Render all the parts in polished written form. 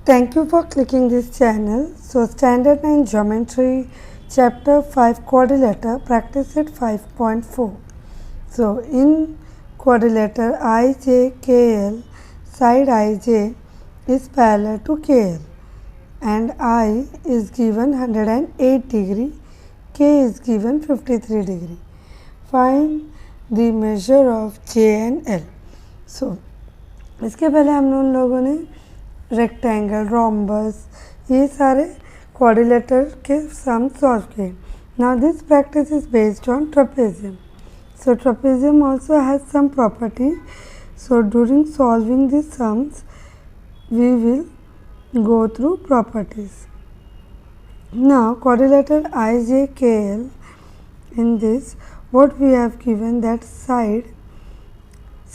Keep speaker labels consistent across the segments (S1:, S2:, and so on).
S1: Thank you for clicking this channel. So Standard 9 Geometry Chapter 5 Quadrilateral Practice it 5.4. So in quadrilateral IJKL, side IJ is parallel to KL and I is given 108 degree, K is given 53 degree. Find the measure of J and L. So इसके पहले हमने उन लोगों ने rectangle, rhombus, ये सारे quadrilateral के sum solve किए. Now this practice is based on trapezium. So trapezium also has some property. So during solving these sums, we will go through properties. Now quadrilateral IJKL, in this what we have given that side.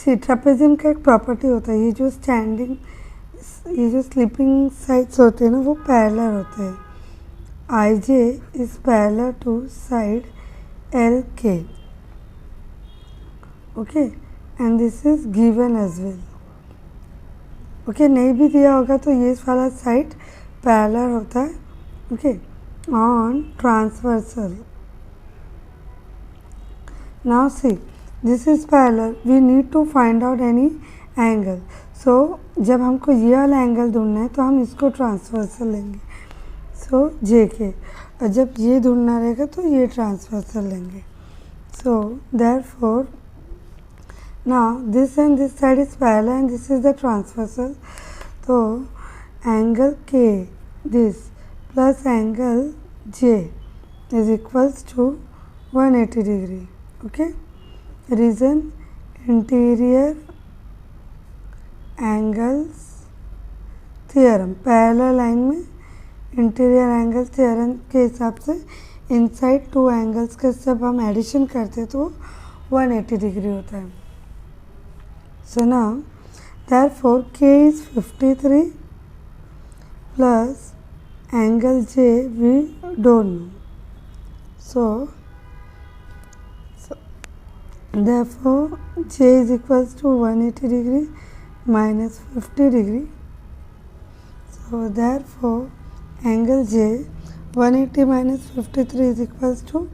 S1: See trapezium का एक property होता है, ये जो standing, ये जो sleeping sides होते हैं ना वो पैरेलल होते हैं. IJ is parallel to side LK. Okay and this is given as well. Okay नहीं भी दिया होगा तो ये वाला साइड पैरेलल होता है. Okay on transversal. Now see this is parallel, we need to find out any angle. So जब हमको ये वाला एंगल ढूंढना है तो हम इसको ट्रांसवर्सल लेंगे. सो जे के, और जब ये ढूंढना रहेगा तो ये ट्रांसवर्सल लेंगे. So therefore now this and this side is parallel and this is the transversal. So angle K, this plus angle J is equals to 180 degree. Okay, reason interior angles theorem. parallel line में interior angle theorem के हिसाब से inside two angles के जब हम addition करते हैं तो 180 degree होता है. So now, therefore, K is 53 plus angle J we don't know. So therefore, J is equals to 180 degree minus 50 degree. So therefore, angle J 180 minus 53 is equals to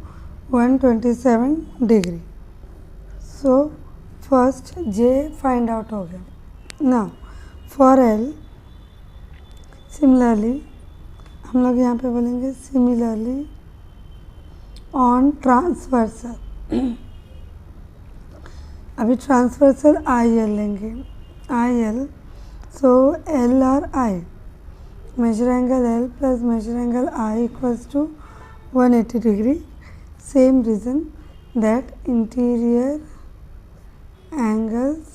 S1: 127 degree. So first J find out हो गया. Now for L similarly हम लोग यहाँ पे बोलेंगे similarly on transversal. अभी transversal IL लेंगे. IL so L और I measure angle L plus measure angle I equals to 180 degree. Same reason that interior angles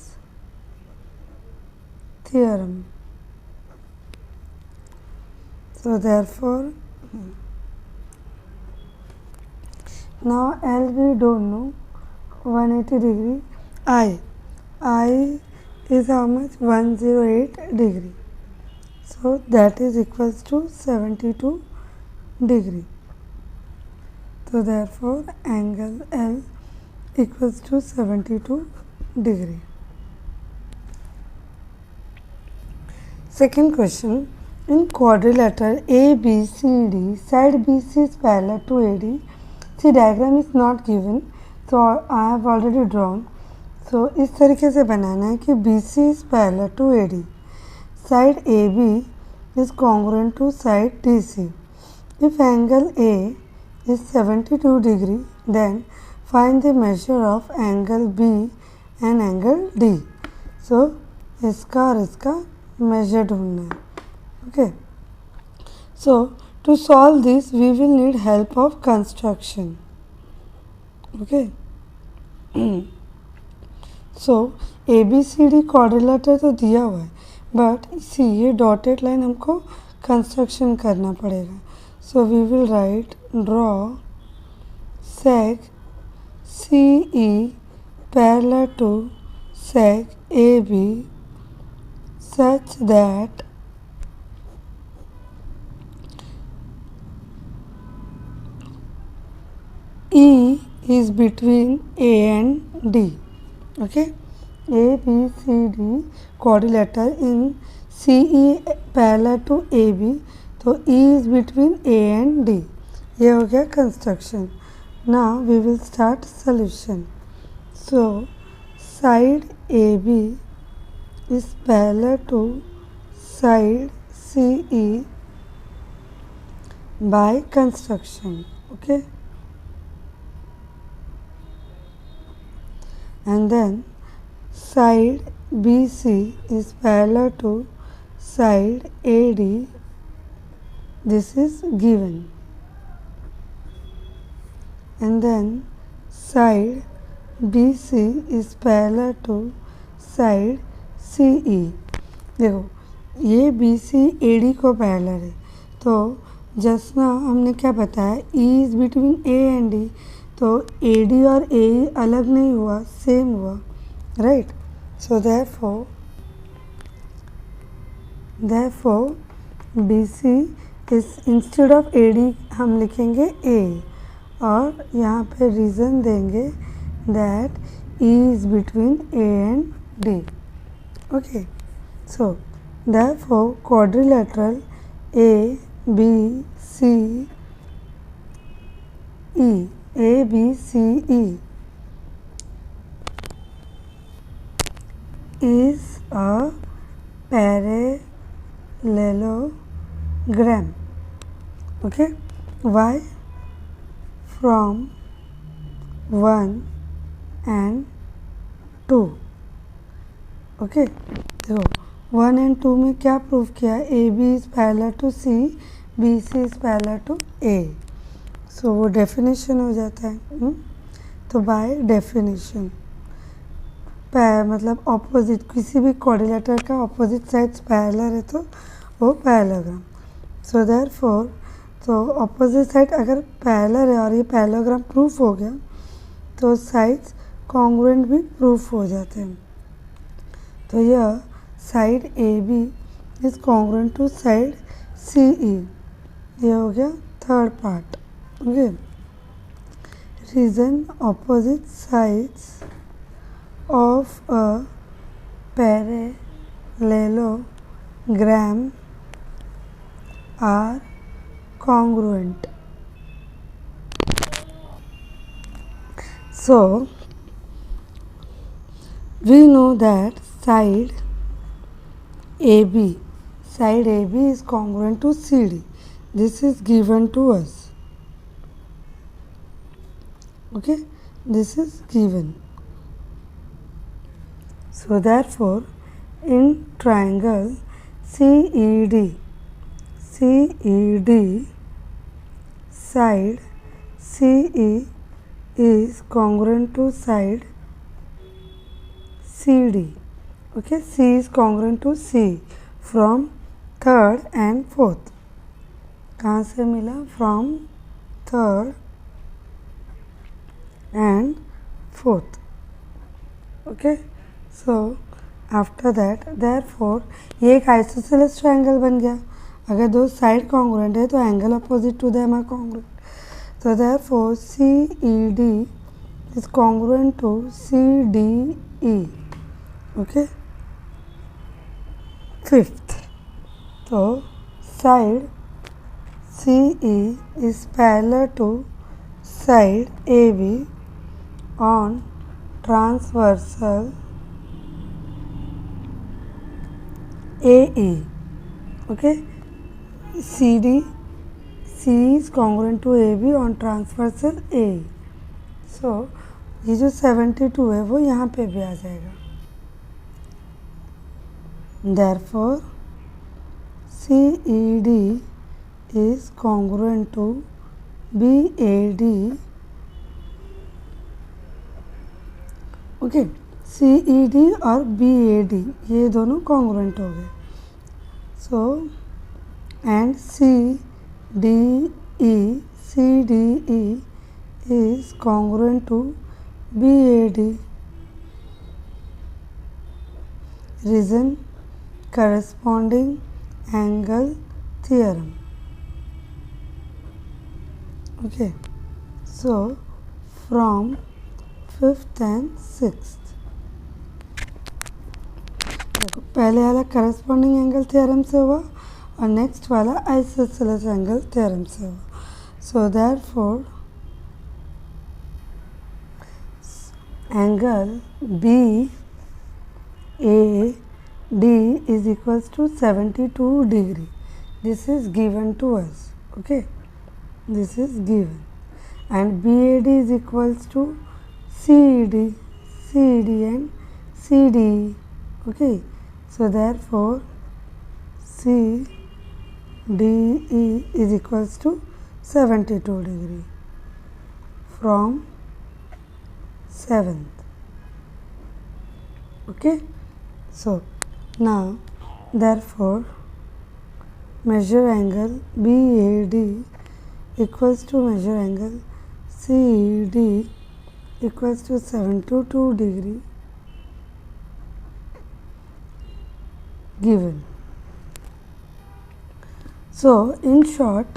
S1: theorem. So therefore now L we don't know, 180 degree. I is how much? 108 degree. So that is equals to 72 degree. So therefore angle L equals to 72 degree. Second question, in quadrilateral ABCD, side BC is parallel to AD. See diagram is not given, so I have already drawn. So इस तरीके से बनाना है कि BC is parallel to AD. Side AB is congruent to side DC. If angle A is 72 degree, then find the measure of angle B and angle D. So इसका और इसका measure ढूंढना है. Okay. So to solve this we will need help of construction. Okay. So ABCD quadrilateral तो दिया हुआ है, but इसी ये dotted line हमको construction करना पड़ेगा. So we will write draw sec CE parallel to sec AB such that E is between A and D. Okay, ABCD quadrilateral in CE parallel to A B, तो E is between A and D. ये हो गया construction. Now we will start solution. So side A B is parallel to side C E by construction, okay, and then side BC is parallel to side AD, this is given, and then side BC is parallel to side CE। देखो ये BC AD को parallel है, तो just ना हमने क्या बताया, E is between A and D, तो AD और AE अलग नहीं हुआ, सेम हुआ, right. So therefore BC is instead of AD हम लिखेंगे A, और यहाँ पे रीज़न देंगे that E is between A and D, okay. So therefore quadrilateral A B C E, A B C E is a parallelogram, okay। Why? From 1 and 2, okay। देखो 1 and 2 में क्या prove किया, A B is parallel to C, B C is parallel to A, so वो definition हो जाता है। तो by definition मतलब ऑपोजिट, किसी भी क्वाड्रिलेटर का ऑपोजिट साइड्स पैरेलल है तो वो पैरेललोग्राम। सो देयरफॉर तो ऑपोजिट साइड अगर पैरेलल है और ये पैरेललोग्राम प्रूफ हो गया, तो साइड्स कॉन्ग्रुएंट भी प्रूफ हो जाते हैं। तो यह side A B is congruent to side C E, ये हो गया third part, okay. Reason opposite sides of a parallelogram are congruent. So we know that side AB is congruent to CD. This is given to us. Okay, this is given. So therefore, in triangle CED, side CE is congruent to side CD. Okay, C is congruent to C from third and fourth. कहाँ से मिला? From third and fourth. Okay, so after that, therefore ये एक isosceles triangle बन गया। अगर दो side congruent है तो angle opposite to them are congruent, so therefore CED is congruent to CDE. Okay, fifth, so side CE is parallel to side AB on transversal AE. Okay, C is congruent to AB on transversal AE. So ये जो 72 है वो यहाँ पे भी आ जाएगा। Therefore CED is congruent to BAD. Okay, CED और BAD ये दोनों congruent हो गए। So and CDE is congruent to BAD. Reason corresponding angle theorem. Okay, so from 5th and 6th, देखो पहले वाला करस्पॉन्डिंग एंगल थ्योरम से हुआ और नेक्स्ट वाला आइसोसेलेस एंगल थ्योरम से हो. So therefore angle BAD is equals to 72 degree. This is given to us. Okay, this is given, and BAD is equals to CD and CDE. Okay, so therefore CDE is equals to 72 degree from 7th. Okay, so now therefore measure angle BAD equals to measure angle CD equals to 72 degree given. So in short,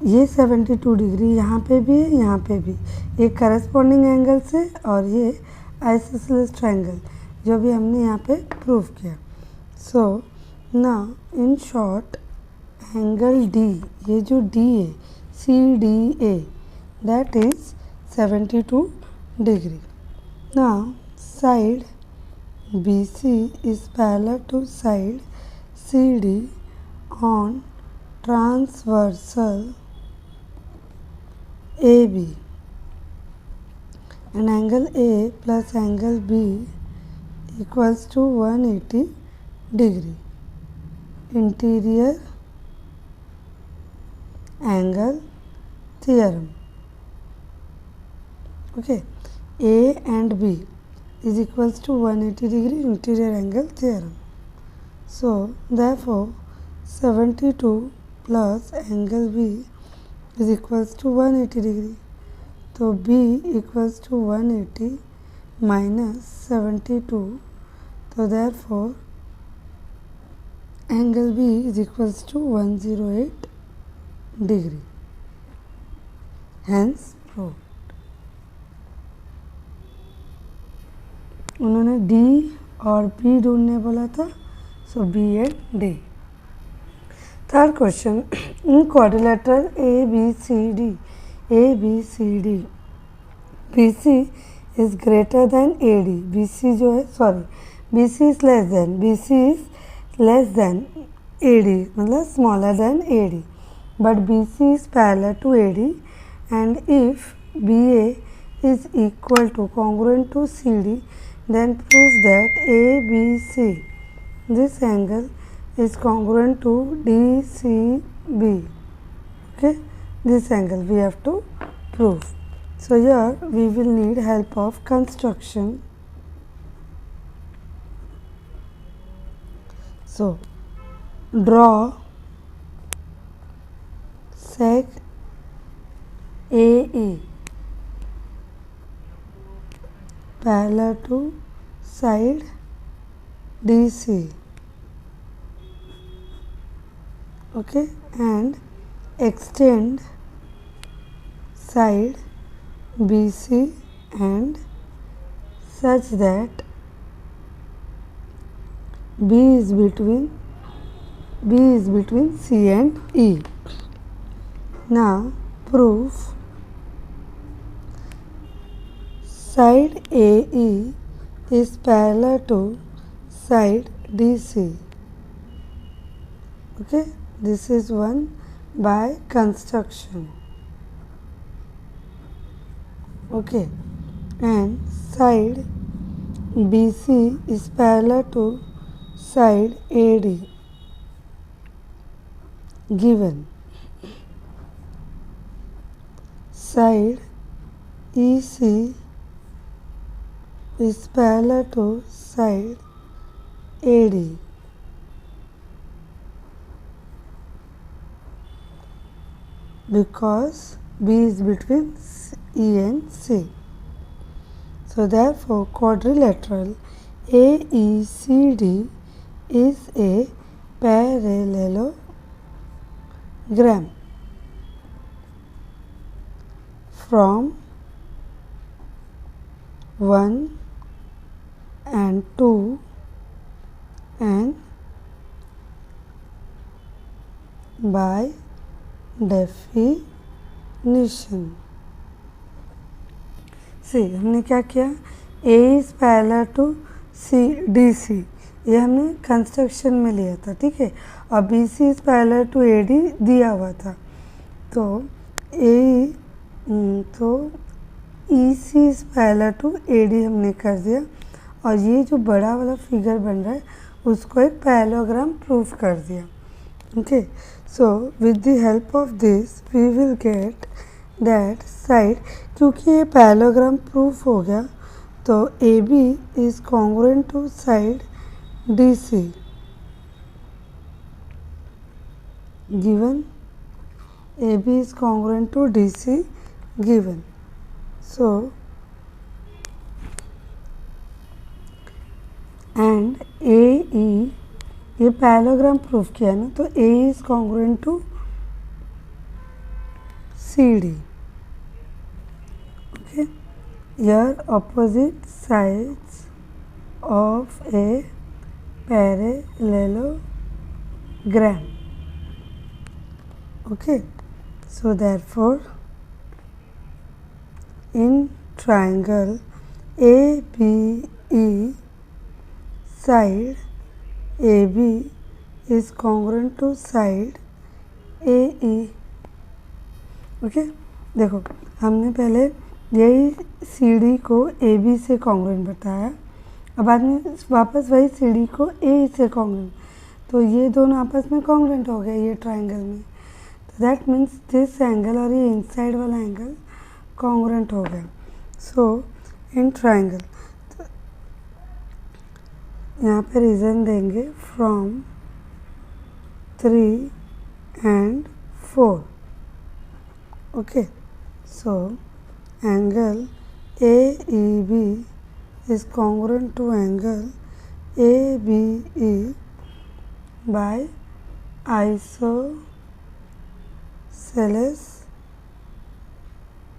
S1: ये 72 degree यहाँ पे भी है, यहाँ पे भी, एक corresponding angle से, और ये आइसोसेलेस ट्रायंगल जो भी हमने यहाँ पे प्रूव किया. So now in short angle D, ये जो डी है CDA, that is 72 degree. Now side BC is parallel to side CD on transversal AB, and angle A plus angle B equals to 180 degree. Interior angle theorem. Okay, A and B is equals to 180 degree interior angle theorem. So therefore 72 plus angle B is equals to 180 degree. So B equals to 180 minus 72. So therefore angle B is equals to 108 degree. Hence proved. उन्होंने D और B ढूंढने बोला था. So B and D. Third question, in quadrilateral ABCD, BC is greater than AD. BC जो है, sorry, BC is less than AD, मतलब smaller than AD, but BC is parallel to AD, and if BA is equal to congruent to CD, then prove that ABC, this angle, is congruent to DCB. Okay, this angle we have to prove. So here we will need help of construction. So draw sec AE parallel to side DC. Okay, and extend side BC and such that B is between C and E. Now proof side AE is parallel to side DC. Okay, this is one by construction. Okay, and side BC is parallel to side AD given. Side EC is parallel to side AD. Because B is between E and C. So therefore quadrilateral AECD is a parallelogram from 1 and 2 and by definition. सी हमने क्या किया, A is parallel to C D C, ये हमने construction में लिया था, ठीक है, और B C is parallel to A D दिया हुआ था, तो E C is parallel to A D हमने कर दिया, और ये जो बड़ा वाला फिगर बन रहा है उसको एक पैरेललोग्राम प्रूफ कर दिया. Okay, so with the help of this we will get that side, क्योंकि ये पैरेललोग्राम प्रूफ हो गया तो A B is congruent to side D C given, A B is congruent to D C given. So and A E, ये parallelogram proof किया ना, तो A is congruent to C D. Okay, here opposite sides of a parallelogram. Okay, so therefore in triangle ABE, side AB is congruent to side AE. Okay, देखो हमने पहले यही C D को A B से congruent बताया, अब बाद में वापस वही सी डी को ए से कॉन्ग्रुएंट, तो ये दोनों आपस में कॉन्ग्रुएंट हो गए ये ट्राइंगल में, तो दैट मीन्स दिस एंगल और ये इनसाइड वाला एंगल कॉन्ग्रुएंट हो गया. सो इन ट्राइंगल, तो यहाँ पे रीज़न देंगे from 3 and 4. Okay, so angle AEB is congruent to angle ABE by isosceles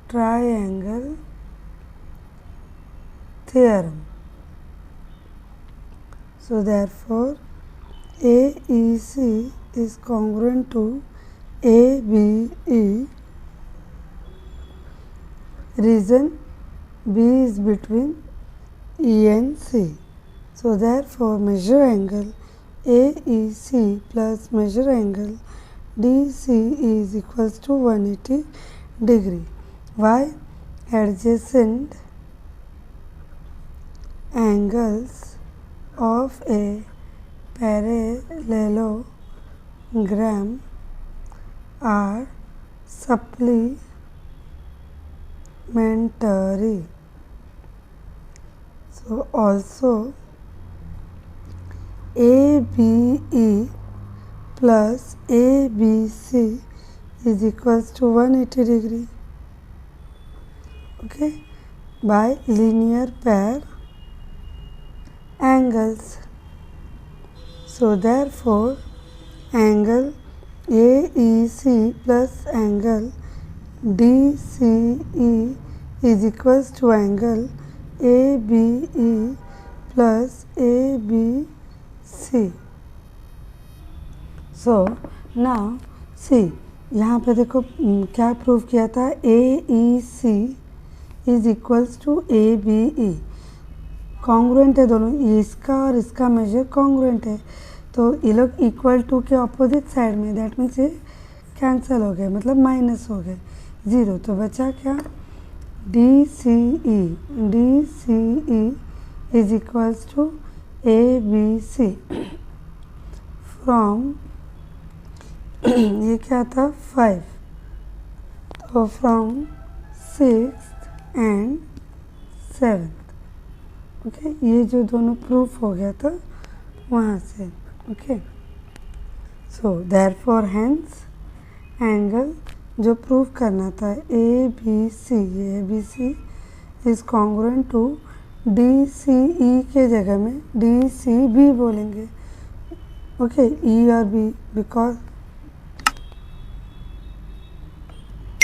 S1: triangle theorem. So therefore AEC is congruent to ABE. Reason B is between E and C. So therefore measure angle AEC plus measure angle DCE is equals to 180 degree. Why? Adjacent angles of a parallelogram are supplementary. So also ABE plus ABC is equals to 180 degree. Okay, by linear pair angles. So therefore angle AEC plus angle DCE is equals to angle ABE plus ABC. So now see, यहाँ पे देखो क्या prove किया था, AEC is equals to ABE, congruent है दोनों, इसका और इसका मेजर कॉन्ग्रुएंट है, तो ये लोग इक्वल टू के अपोजिट साइड में, दैट मीन्स ये कैंसिल हो गए, मतलब माइनस हो गए, ज़ीरो, तो बचा क्या, DCE is equals to ABC from ये क्या था 5, तो from 6th and 7th. Okay, ये जो दोनों प्रूफ हो गया था वहाँ से. Okay, so therefore hence angle जो प्रूफ करना था ABC, ये ABC is congruent to DCE के जगह में DCB बोलेंगे. ओके, E और B, because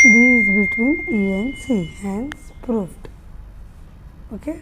S1: B is between E and C, hence proved. Okay.